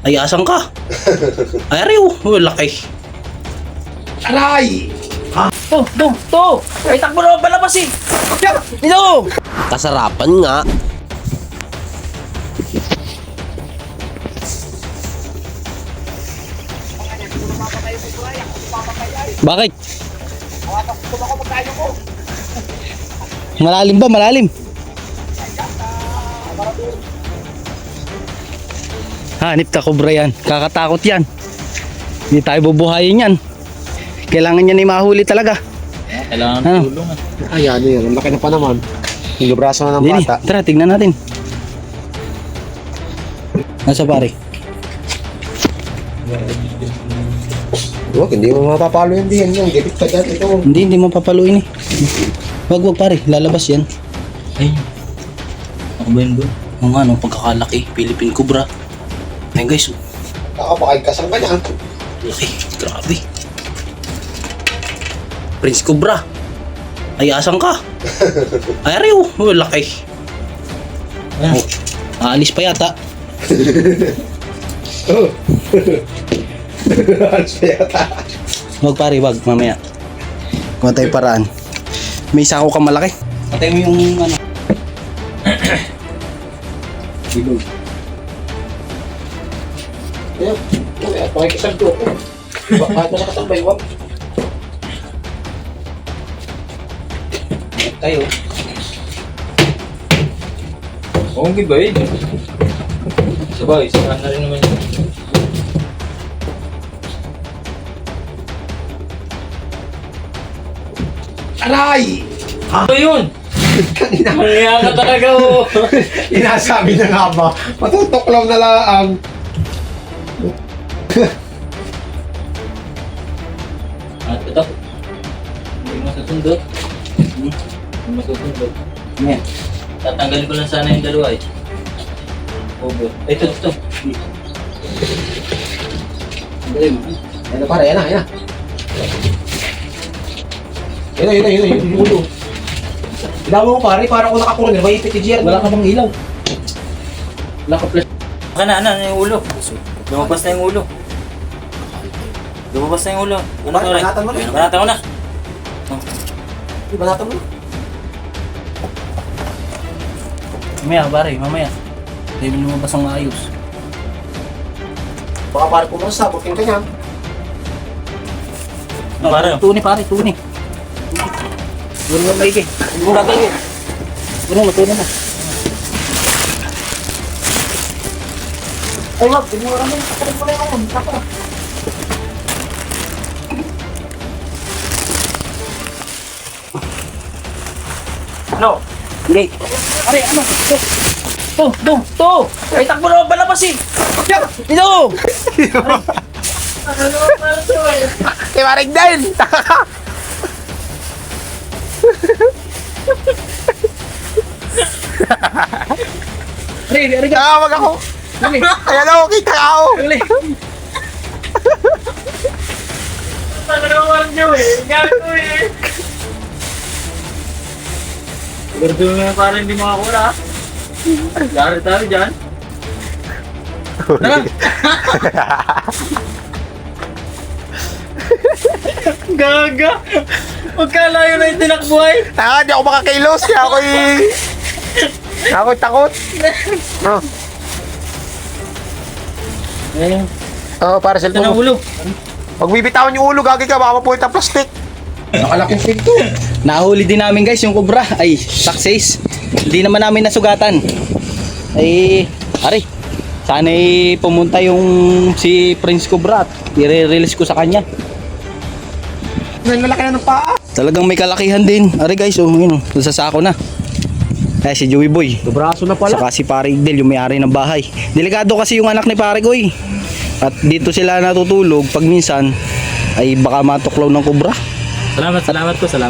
Ay, asan ka? Ay, ariw. Oh, laki. Aray! To! Ay, takbo na palabas eh. Ito! Kasarapan nga. Bakit? Malalim ba? Malalim? Hanip ka, Cobra yan. Kakatakot yan. Hindi tayo bubuhayin yan. Kailangan niya ni mahuli talaga. Kailangan Ano? tulong. Ay, ano yun. Ang laki na pa naman. Yung braso na ng Dini, bata. tara, tignan natin. Nasa pare? Huwag, hindi mo mapapalo yung diyan. Yung gipit pa dyan. Ito. Hindi mo papaluin eh. Wag pare, lalabas yan. Ay. Ako ba yun doon? Ang ano, pagkakalaki, Philippine Cobra. Ayun guys, oh, Nakapakagkasang ka niya. laki, grabe. Prince Cobra. Ay, asan ka? Ay, ariw. Oh, laki. Oh, aalis pa yata. Wag pare, wag, mamaya. Kung tayo paraan. May sako ka malaki. Patay mo yung ano. Bilog. Ayan. Pakikisang ko. Kahit na nakasambay, wag. Tayo. Oo, ba yun? Sabay, saan na rin naman yun. Aray! Ano yun? Kanina. Kaya ka talaga oh. Inasabi na nga ba? Matutuklaw na lang. At ito. Hindi masasundot. Hindi masasundot. Ayan. Tatanggalin ko lang sana yung dalawa eh. Over. Ito. Ano pare, yan na. Yun. Yung ulo. Ilaw mo pare, para kung nakakulong, may ipit yung Wala ka bang ilaw? Wala ka flash. Baka na, yung ulo. Lumabas na yung ulo. Ano Bakit? Banatan mo na. Banatan ko na. Banatan mo. Mamaya pare, mamaya. Hindi mo lumabas ang ayos. Baka pare pumunta, bukin ka niya. Pare. Pare, tuni. Guro mo maigi. Guro tayo. Guro mo, tuni na. Ay wag, hindi mo kami. Kakalit mo na yung ako. Tako. Ano? Hindi. Pare, ano? To! Ay, takbo na palabas eh. Ito! Eh, marig din! Pare, Tawag ako! Ayan ako, kita ka ako! Dali. Sigurado mo parang hindi makakula. Yari tayo dyan. Tara! Gaga! Magkalayo na yung tinakbuhay. Di ako makakilos, kaya ako'y takot. Oh. Ayun. Para Ito cellphone na mo. ulo. Pag bibitawan yung ulo, gagi ka, baka mapulit ang plastic. Nakalaking pinto. Nahuli din namin guys yung Cobra. Ay, success. Hindi naman namin nasugatan. Ay, pare. Sana'y pumunta yung si Prince Cobra at i-release ko sa kanya. Ang lalaki na ng paa. Talagang may kalakihan din. Ari guys, oh, yun, sa sako na. Kaya si Joey Boy. Braso na Saka si Pare Igdel, yung may-ari ng bahay. Delikado kasi yung anak ni Pare Goy. At dito sila natutulog pag minsan ay baka matuklaw ng Cobra. Salamat po. Sa